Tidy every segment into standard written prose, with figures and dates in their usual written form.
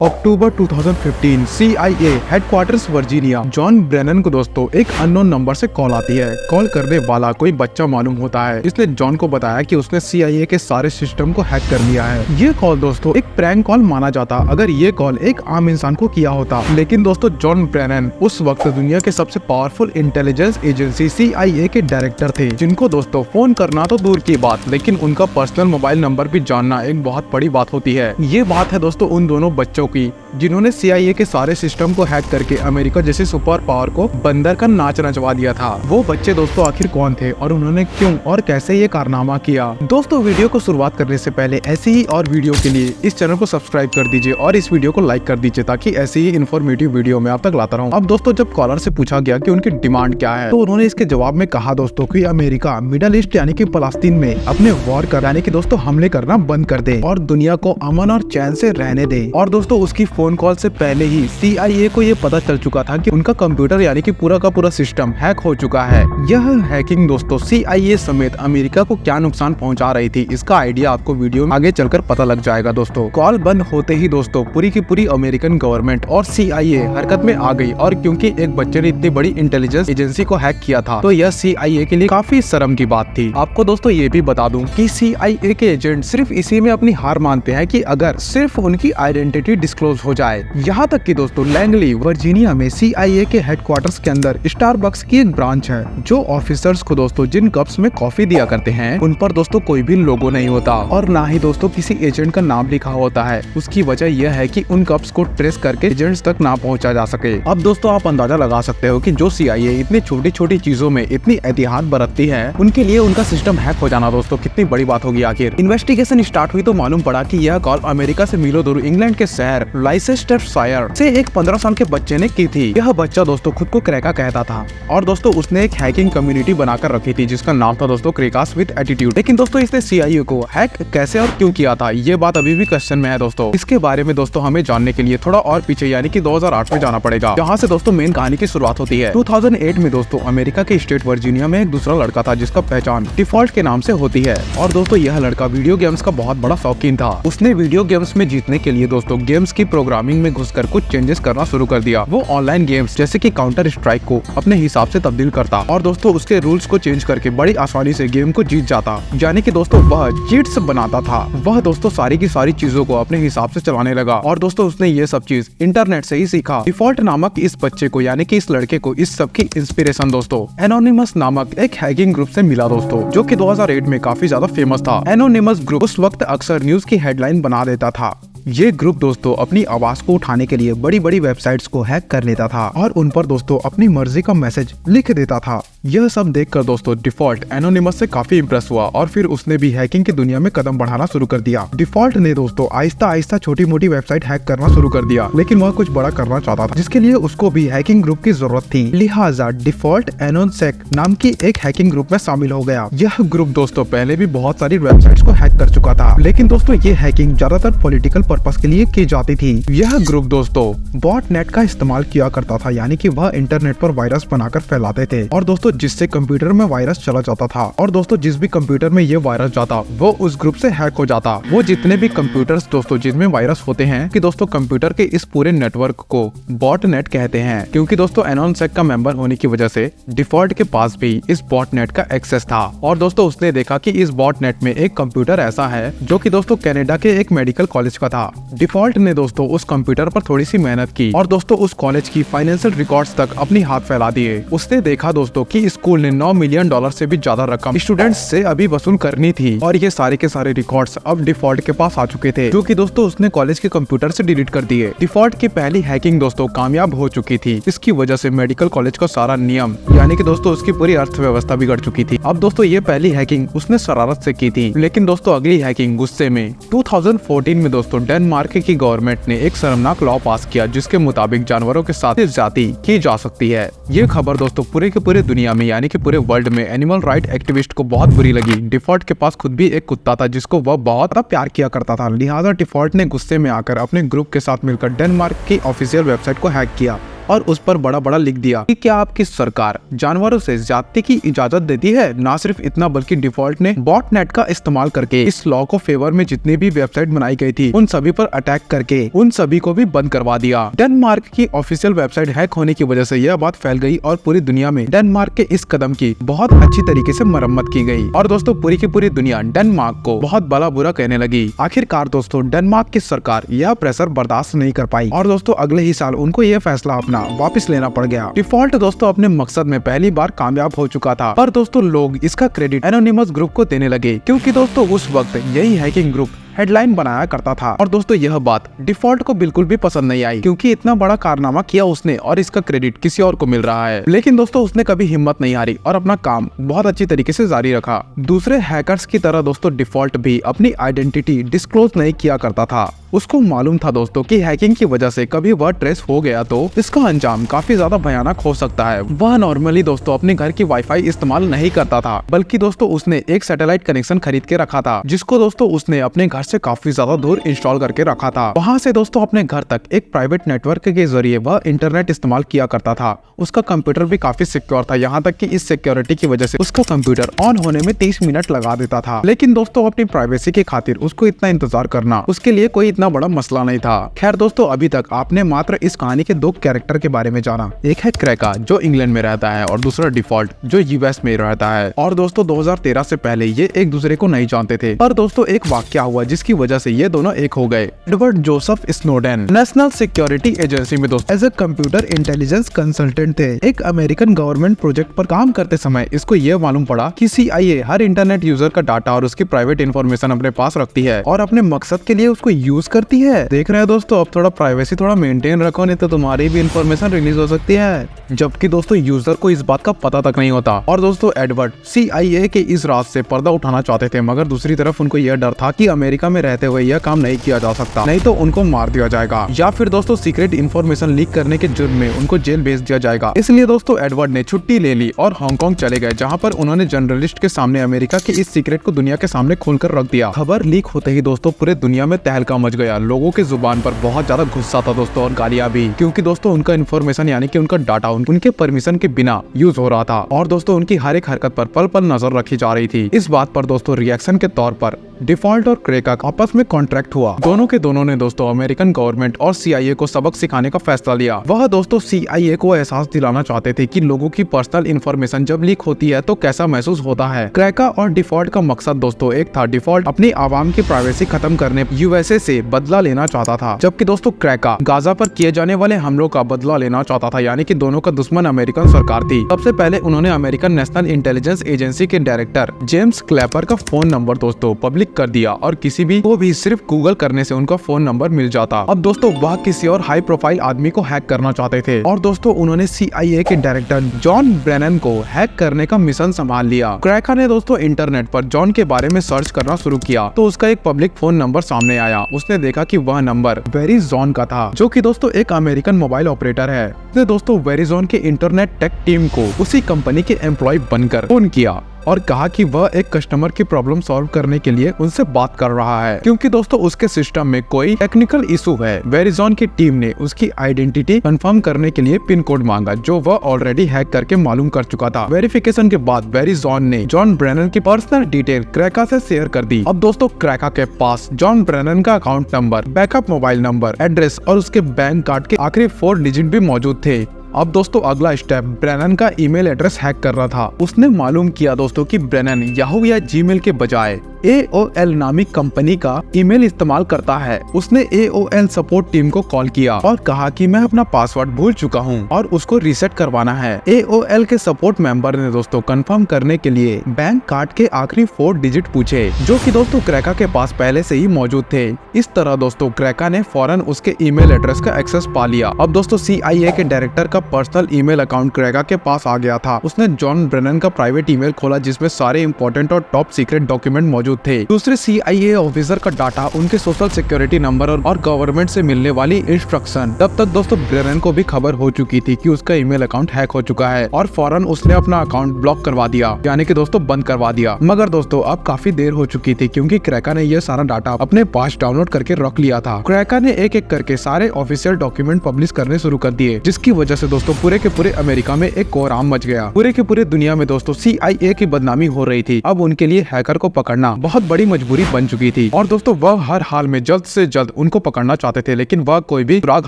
अक्टूबर 2015 CIA headquarters Virginia. John Brennan को दोस्तों एक अननोन नंबर से कॉल आती है। कॉल करने वाला कोई बच्चा मालूम होता है। इसने जॉन को बताया कि उसने CIA के सारे सिस्टम को हैक कर लिया है। ये कॉल दोस्तों एक प्रैंक कॉल माना जाता अगर ये कॉल एक आम इंसान को किया होता। लेकिन दोस्तों जॉन ब्रेनन उस वक्त दुनिया के सबसे पावरफुल इंटेलिजेंस एजेंसी CIA के डायरेक्टर थे, जिनको दोस्तों फोन करना तो दूर की बात, लेकिन उनका पर्सनल मोबाइल नंबर भी जानना एक बहुत बड़ी बात होती है। ये बात है दोस्तों उन दोनों बच्चों की जिन्होंने CIA के सारे सिस्टम को हैक करके अमेरिका जैसे सुपर पावर को बंदर का नाच नचवा दिया था। वो बच्चे दोस्तों आखिर कौन थे और उन्होंने क्यों और कैसे ये कारनामा किया। दोस्तों वीडियो को शुरुआत करने से पहले ऐसी ही और वीडियो के लिए इस चैनल को सब्सक्राइब कर दीजिए और इस वीडियो को लाइक कर दीजिए ताकि ऐसी ही इन्फॉर्मेटिव वीडियो मैं आप तक लाता रहूं। अब दोस्तों जब कॉलर से पूछा गया कि उनकी डिमांड क्या है, तो उन्होंने इसके जवाब में कहा दोस्तों कि अमेरिका मिडल ईस्ट यानी कि फलस्तीन में अपने वॉर कराने के दोस्तों हमले करना बंद कर दे और दुनिया को अमन और चैन से रहने दे। और दोस्तों उसकी फोन कॉल से पहले ही CIA को ये पता चल चुका था कि उनका कंप्यूटर यानी कि पूरा का पूरा सिस्टम हैक हो चुका है। यह हैकिंग दोस्तों CIA समेत अमेरिका को क्या नुकसान पहुंचा रही थी, इसका आइडिया आपको वीडियो में आगे चलकर पता लग जाएगा। दोस्तों कॉल बंद होते ही दोस्तों पूरी की पूरी अमेरिकन गवर्नमेंट और CIA हरकत में आ गई। और क्योंकि एक बच्चे ने इतनी बड़ी इंटेलिजेंस एजेंसी को हैक किया था, तो यह CIA के लिए काफी शर्म की बात थी। आपको दोस्तों ये भी बता दूं कि CIA के एजेंट सिर्फ इसी में अपनी हार मानते हैं कि अगर सिर्फ उनकी आइडेंटिटी डिस्क्लोज हो जाए। यहाँ तक कि दोस्तों लैंगली वर्जीनिया में CIA के हेडक्वार्टर्स के अंदर स्टारबक्स की एक ब्रांच है, जो ऑफिसर्स को दोस्तों जिन कप्स में कॉफी दिया करते हैं उन पर दोस्तों कोई भी लोगो नहीं होता और ना ही दोस्तों किसी एजेंट का नाम लिखा होता है। उसकी वजह यह है कि उन कप्स को ट्रेस करके एजेंट्स तक ना पहुंचा जा सके। अब दोस्तों आप अंदाजा लगा सकते हो कि जो CIA इतनी छोटी छोटी चीजों में इतनी एहतियात बरतती है, उनके लिए उनका सिस्टम हैक हो जाना दोस्तों कितनी बड़ी बात होगी। आखिर इन्वेस्टिगेशन स्टार्ट हुई तो मालूम पड़ा कि यह कॉल अमेरिका से मीलों दूर इंग्लैंड के शहर लाइसेस्टरशायर से एक 15 साल के बच्चे ने की थी। यह बच्चा दोस्तों खुद को क्रैका कहता था और दोस्तों उसने एक हैकिंग कम्युनिटी बनाकर रखी थी जिसका नाम था दोस्तों क्रैकर्स विद एटीट्यूड। लेकिन दोस्तों इसने CIA को हैक कैसे और क्यों किया था, ये बात अभी भी क्वेश्चन में है दोस्तों। इसके बारे में दोस्तों हमें जानने के लिए थोड़ा और पीछे यानी कि 2008 में जाना पड़ेगा, जहाँ से दोस्तों मेन कहानी की शुरुआत होती है। 2008 में दोस्तों अमेरिका के स्टेट वर्जीनिया में एक दूसरा लड़का था जिसका पहचान डिफॉल्ट के नाम से होती है। और दोस्तों यह लड़का वीडियो गेम्स का बहुत बड़ा शौकीन था। उसने वीडियो गेम्स में जीतने के लिए दोस्तों गेम्स की प्रोग्रामिंग में घुसकर कुछ चेंजेस करना शुरू कर दिया। वो ऑनलाइन गेम्स जैसे कि काउंटर स्ट्राइक को अपने हिसाब से तब्दील करता और दोस्तों उसके रूल्स को चेंज करके बड़ी आसानी से गेम को जीत जाता। यानी कि दोस्तों वह चीट्स बनाता था। वह दोस्तों सारी की सारी चीजों को अपने हिसाब से चलाने लगा और दोस्तों उसने ये सब चीज इंटरनेट से ही सीखा। डिफॉल्ट नामक इस बच्चे को यानी कि इस लड़के को इस सब की इंस्पिरेशन दोस्तों एनोनिमस नामक एक हैकिंग ग्रुप से मिला दोस्तों, जो कि 2008 में काफी ज्यादा फेमस था। एनोनिमस ग्रुप उस वक्त अक्सर न्यूज की हेडलाइन बना देता था। ये ग्रुप दोस्तों अपनी आवाज को उठाने के लिए बड़ी बड़ी वेबसाइट्स को हैक कर लेता था और उन पर दोस्तों अपनी मर्जी का मैसेज लिख देता था। यह सब देखकर दोस्तों डिफॉल्ट एनोनिमस से काफी इम्प्रेस हुआ और फिर उसने भी हैकिंग की दुनिया में कदम बढ़ाना शुरू कर दिया। डिफॉल्ट ने दोस्तों आहिस्ता आहिस्ता छोटी मोटी वेबसाइट हैक करना शुरू कर दिया, लेकिन वह कुछ बड़ा करना चाहता था जिसके लिए उसको भी हैकिंग ग्रुप की जरूरत थी। लिहाजा डिफॉल्ट एनोनसेक नाम की एक हैकिंग ग्रुप में शामिल हो गया। यह ग्रुप दोस्तों पहले भी बहुत सारी वेबसाइट्स को हैक कर चुका था, लेकिन दोस्तों ये हैकिंग ज्यादातर पॉलिटिकल पर्पस के लिए की जाती थी। यह ग्रुप दोस्तों बॉटनेट का इस्तेमाल किया करता था, यानी कि वह इंटरनेट पर वायरस बनाकर फैलाते थे और दोस्तों जिससे कंप्यूटर में वायरस चला जाता था और दोस्तों जिस भी कंप्यूटर में ये वायरस जाता वो उस ग्रुप से हैक हो जाता। वो जितने भी कंप्यूटर्स दोस्तों जिनमें वायरस होते हैं कि दोस्तों कंप्यूटर के इस पूरे नेटवर्क को बॉटनेट कहते हैं, क्योंकि दोस्तों एनोनसेक का मेंबर होने की वजह से डिफॉल्ट के पास भी इस बॉटनेट का एक्सेस था। और दोस्तों उसने देखा कि इस बॉटनेट में एक कंप्यूटर ऐसा है जो कि दोस्तों कनाडा के एक मेडिकल कॉलेज का था। डिफॉल्ट ने दोस्तों उस कंप्यूटर पर थोड़ी सी मेहनत की और दोस्तों उस कॉलेज की फाइनेंशियल रिकॉर्ड्स तक अपनी हाथ फैला दिए। उसने देखा दोस्तों कि स्कूल ने $9 मिलियन से भी ज्यादा रकम स्टूडेंट्स से अभी वसूल करनी थी और ये सारे के सारे रिकॉर्ड्स अब डिफॉल्ट के पास आ चुके थे, जो कि दोस्तों उसने कॉलेज के कंप्यूटर से डिलीट कर दिए। डिफॉल्ट की पहली हैकिंग दोस्तों कामयाब हो चुकी थी। इसकी वजह से मेडिकल कॉलेज का सारा नियम यानी कि दोस्तों उसकी पूरी अर्थव्यवस्था बिगड़ चुकी थी। अब दोस्तों ये पहली हैकिंग उसने शरारत से की थी, लेकिन दोस्तों अगली हैकिंग गुस्से में 2014 में दोस्तों डेनमार्क की गवर्नमेंट ने एक शर्मनाक लॉ पास किया जिसके मुताबिक जानवरों के साथ ज्यादती की जा सकती है। ये खबर दोस्तों पूरे के पूरे दुनिया में यानी कि पूरे वर्ल्ड में एनिमल राइट एक्टिविस्ट को बहुत बुरी लगी। डिफॉल्ट के पास खुद भी एक कुत्ता था जिसको वह बहुत प्यार किया करता था। लिहाजा डिफॉल्ट ने गुस्से में आकर अपने ग्रुप के साथ मिलकर डेनमार्क की ऑफिशियल वेबसाइट को हैक किया और उस पर बड़ा बड़ा लिख दिया कि क्या आपकी सरकार जानवरों से ज्यादती की इजाजत देती है। ना सिर्फ इतना बल्कि डिफॉल्ट ने बॉटनेट का इस्तेमाल करके इस लॉ को फेवर में जितनी भी वेबसाइट बनाई गई थी उन सभी पर अटैक करके उन सभी को भी बंद करवा दिया। डेनमार्क की ऑफिशियल वेबसाइट हैक होने की वजह से यह बात फैल गई और पूरी दुनिया में डेनमार्क के इस कदम की बहुत अच्छी तरीके से मरम्मत की गई और दोस्तों पूरी की पूरी दुनिया डेनमार्क को बहुत भला बुरा कहने लगी। आखिरकार दोस्तों डेनमार्क की सरकार यह प्रेशर बर्दाश्त नहीं कर पाई और दोस्तों अगले ही साल उनको यह फैसला अपना वापस लेना पड़ गया। डिफॉल्ट दोस्तों अपने मकसद में पहली बार कामयाब हो चुका था, पर दोस्तों लोग इसका क्रेडिट एनोनिमस ग्रुप को देने लगे क्योंकि दोस्तों उस वक्त यही हैकिंग ग्रुप हेडलाइन बनाया करता था। और दोस्तों यह बात डिफॉल्ट को बिल्कुल भी पसंद नहीं आई क्योंकि इतना बड़ा कारनामा किया उसने और इसका क्रेडिट किसी और को मिल रहा है। लेकिन दोस्तों उसने कभी हिम्मत नहीं हारी और अपना काम बहुत अच्छी तरीके से जारी रखा। दूसरे हैकर्स की तरह दोस्तों डिफॉल्ट भी अपनी आइडेंटिटी डिस्क्लोज नहीं किया करता था। उसको मालूम था दोस्तों कि हैकिंग की वजह से कभी वह ट्रेस हो गया तो इसका अंजाम काफी ज्यादा भयानक हो सकता है। वह नॉर्मली दोस्तों अपने घर की वाईफाई इस्तेमाल नहीं करता था, बल्कि दोस्तों उसने एक सैटेलाइट कनेक्शन खरीद के रखा था जिसको दोस्तों उसने अपने घर से काफी ज्यादा दूर इंस्टॉल करके रखा था। वहाँ से दोस्तों अपने घर तक एक प्राइवेट नेटवर्क के जरिए वह इंटरनेट इस्तेमाल किया करता था। उसका कंप्यूटर भी काफी सिक्योर था, यहाँ तक कि इस सिक्योरिटी की वजह से उसका कंप्यूटर ऑन होने में 30 मिनट लगा देता था। लेकिन दोस्तों अपनी प्राइवेसी की खातिर उसको इतना इंतजार करना उसके लिए कोई इतना बड़ा मसला नहीं था। खैर दोस्तों अभी तक आपने मात्र इस कहानी के दो कैरेक्टर के बारे में जाना। एक है क्रैका जो इंग्लैंड में रहता है और दूसरा डिफॉल्ट जो यूएस में रहता है। और दोस्तों 2013 से पहले ये एक दूसरे को नहीं जानते थे, पर दोस्तों एक वाकया हुआ जिसकी वजह से ये दोनों एक हो गए। Edward Joseph Snowden national security agency में दोस्तों as a computer intelligence consultant थे। एक अमेरिकन गवर्नमेंट प्रोजेक्ट पर काम करते समय इसको ये मालूम पड़ा कि CIA हर इंटरनेट यूजर का डाटा और उसकी प्राइवेट इन्फॉर्मेशन अपने पास रखती है और अपने मकसद के लिए उसको यूज करती है। देख रहे हैं दोस्तों, अब थोड़ा प्राइवेसी थोड़ा मेंटेन रखो, नहीं तो तुम्हारी भी इन्फॉर्मेशन रिलीज हो सकती है। जबकि दोस्तों यूजर को इस बात का पता तक नहीं होता। और दोस्तों एडवर्ड CIA के इस राज से पर्दा उठाना चाहते थे, मगर दूसरी तरफ उनको यह डर था कि अमेरिका में रहते हुए यह काम नहीं किया जा सकता, नहीं तो उनको मार दिया जाएगा या फिर दोस्तों सीक्रेट इन्फॉर्मेशन लीक करने के जुर्म में उनको जेल भेज दिया जाएगा। इसलिए दोस्तों एडवर्ड ने छुट्टी ले ली और हांगकांग चले गए, जहाँ पर उन्होंने जर्नलिस्ट के सामने अमेरिका के इस सीक्रेट को दुनिया के सामने खोलकर रख दिया। खबर लीक होते ही दोस्तों पूरे दुनिया में तहलका मच गया। लोगों के जुबान पर बहुत ज्यादा गुस्सा था दोस्तों और गालियां भी, क्योंकि दोस्तों उनका इन्फॉर्मेशन यानी कि उनका डाटा उनके परमिशन के बिना यूज हो रहा था और दोस्तों उनकी हर एक हरकत पर पल पल नजर रखी जा रही थी। इस बात पर दोस्तों रिएक्शन के तौर पर डिफॉल्ट और क्रेका आपस में कॉन्ट्रैक्ट हुआ। दोनों के दोनों ने दोस्तों अमेरिकन गवर्नमेंट और CIA को सबक सिखाने का फैसला लिया। वह दोस्तों CIA को एहसास दिलाना चाहते थे कि लोगों की पर्सनल इन्फॉर्मेशन जब लीक होती है तो कैसा महसूस होता है। क्रेका और डिफॉल्ट का मकसद दोस्तों एक था। डिफॉल्ट अपनी आवाम की प्राइवेसी खत्म करने USA से बदला लेना चाहता था, जबकि दोस्तों क्रेका गाजा पर किए जाने वाले हमलों का बदला लेना चाहता था, यानी कि दोनों का दुश्मन अमेरिकन सरकार थी। सबसे पहले उन्होंने अमेरिकन नेशनल इंटेलिजेंस एजेंसी के डायरेक्टर जेम्स क्लैपर का फोन नंबर दोस्तों पब्लिक कर दिया और किसी भी को भी सिर्फ गूगल करने से उनका फोन नंबर मिल जाता। अब दोस्तों वह किसी और हाई प्रोफाइल आदमी को हैक करना चाहते थे और दोस्तों उन्होंने CIA के डायरेक्टर जॉन ब्रेनन को हैक करने का मिशन संभाल लिया। क्रैका ने दोस्तों इंटरनेट पर जॉन के बारे में सर्च करना शुरू किया तो उसका एक पब्लिक फोन नंबर सामने आया। उसने देखा कि वह नंबर वेरिजोन का था, जो कि दोस्तों एक अमेरिकन मोबाइल ऑपरेटर है। उसने दोस्तों वेरिजोन के इंटरनेट टेक टीम को उसी कंपनी के एम्प्लॉय बनकर फोन किया और कहा कि वह एक कस्टमर की प्रॉब्लम सॉल्व करने के लिए उनसे बात कर रहा है, क्योंकि दोस्तों उसके सिस्टम में कोई टेक्निकल इशू है। वेरिजोन की टीम ने उसकी आइडेंटिटी कंफर्म करने के लिए पिन कोड मांगा, जो वह ऑलरेडी हैक करके मालूम कर चुका था। वेरिफिकेशन के बाद वेरिजोन ने जॉन ब्रेनन की पर्सनल डिटेल क्रैका से शेयर कर दी। अब दोस्तों क्रैका के पास जॉन ब्रेनन का account number, backup mobile number, address और उसके बैंक कार्ड के आखिरी 4 डिजिट भी मौजूद थे। अब दोस्तों अगला स्टेप ब्रेनन का ईमेल एड्रेस हैक कर रहा था। उसने मालूम किया दोस्तों कि ब्रेनन याहू या जीमेल के बजाय AOL नामिक कंपनी का ईमेल इस्तेमाल करता है। उसने AOL सपोर्ट टीम को कॉल किया और कहा कि मैं अपना पासवर्ड भूल चुका हूं और उसको रीसेट करवाना है। AOL के सपोर्ट मेंबर ने दोस्तों कंफर्म करने के लिए बैंक कार्ड के आखिरी 4 डिजिट पूछे, जो कि दोस्तों क्रैका के पास पहले से ही मौजूद थे। इस तरह दोस्तों क्रैका ने फौरन उसके ईमेल एड्रेस का एक्सेस पा लिया। अब दोस्तों CIA के डायरेक्टर का पर्सनल ईमेल अकाउंट क्रैका के पास आ गया था। उसने जॉन ब्रेनन का प्राइवेट ईमेल खोला जिसमें सारे इंपॉर्टेंट और टॉप सीक्रेट डॉक्यूमेंट मौजूद मौजूद थे। दूसरे CIA ऑफिसर का डाटा, उनके सोशल सिक्योरिटी नंबर और गवर्नमेंट से मिलने वाली इंस्ट्रक्शन। तब तक दोस्तों ब्रेनन को भी खबर हो चुकी थी कि उसका ईमेल अकाउंट हैक हो चुका है और फौरन उसने अपना अकाउंट ब्लॉक करवा दिया, यानी कि दोस्तों बंद करवा दिया। मगर दोस्तों अब काफी देर हो चुकी थी क्योंकि क्रैकर ने यह सारा डाटा अपने पास डाउनलोड करके रख लिया था। क्रैकर ने एक एक करके सारे ऑफिशियल डॉक्यूमेंट पब्लिश करने शुरू कर दिए, जिसकी वजह से दोस्तों पूरे के पूरे अमेरिका में एक कोहराम मच गया। पूरे के पूरे दुनिया में दोस्तों CIA की बदनामी हो रही थी। अब उनके लिए हैकर को पकड़ना बहुत बड़ी मजबूरी बन चुकी थी और दोस्तों वह हर हाल में जल्द से जल्द उनको पकड़ना चाहते थे, लेकिन वह कोई भी सुराग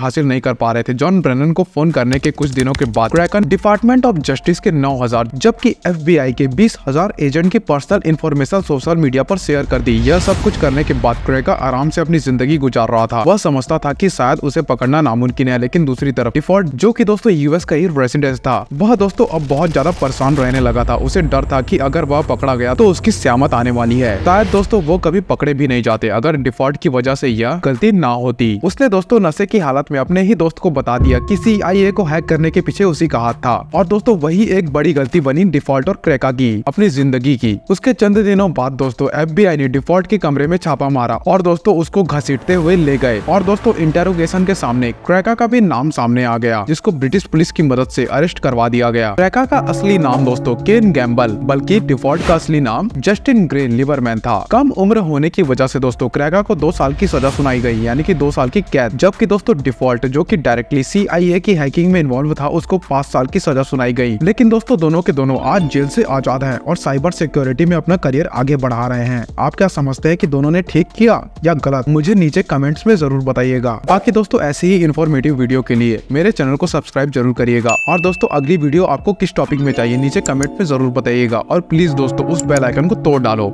हासिल नहीं कर पा रहे थे। जॉन ब्रेनन को फोन करने के कुछ दिनों के बाद क्रैकर डिपार्टमेंट ऑफ जस्टिस के 9,000 जबकि FBI के 20,000 एजेंट की पर्सनल इंफॉर्मेशन सोशल मीडिया पर शेयर कर दी। यह सब कुछ करने के बाद क्रैकर आराम से अपनी जिंदगी गुजार रहा था। वह समझता था कि शायद उसे पकड़ना नामुमकिन है, लेकिन दूसरी तरफ डिफॉल्ट, जो कि दोस्तों US का ही रेसिडेंस था, वह दोस्तों अब बहुत ज्यादा परेशान रहने लगा था। उसे डर था कि अगर वह पकड़ा गया तो उसकी स्यामत आने वाली है। शायद दोस्तों वो कभी पकड़े भी नहीं जाते अगर डिफॉल्ट की वजह से यह गलती ना होती। उसने दोस्तों नशे की हालत में अपने ही दोस्त को बता दिया कि CIA को हैक करने के पीछे उसी का हाथ था और दोस्तों वही एक बड़ी गलती बनी डिफॉल्ट और क्रैकर की अपनी जिंदगी की। उसके चंद दिनों बाद दोस्तों FBI ने डिफॉल्ट के कमरे में छापा मारा और दोस्तों उसको घसीटते हुए ले गए और दोस्तों इंटेरोगेशन के सामने क्रैकर का भी नाम सामने आ गया, जिसको ब्रिटिश पुलिस की मदद से अरेस्ट करवा दिया गया। क्रैकर का असली नाम दोस्तों केन गैम्बल, बल्कि डिफॉल्ट का असली नाम जस्टिन ग्रे लिबरमैन था। कम उम्र होने की वजह से दोस्तों क्रैकर को 2 साल की सजा सुनाई गई, यानी कि 2 साल की कैद, जबकि दोस्तों डिफॉल्ट जो कि डायरेक्टली CIA की हैकिंग में इन्वॉल्व था उसको 5 साल की सजा सुनाई गई। लेकिन दोस्तों दोनों के दोनों आज जेल से आजाद हैं और साइबर सिक्योरिटी में अपना करियर आगे बढ़ा रहे हैं। आप क्या समझते हैं कि दोनों ने ठीक किया या गलत? मुझे नीचे कमेंट्स में जरूर बताइएगा। बाकी दोस्तों ऐसी ही इन्फॉर्मेटिव वीडियो के लिए मेरे चैनल को सब्सक्राइब जरूर करिएगा और दोस्तों अगली वीडियो आपको किस टॉपिक में चाहिए नीचे कमेंट में जरूर बताइएगा और प्लीज दोस्तों उस बेल आइकन को तोड़ डालो।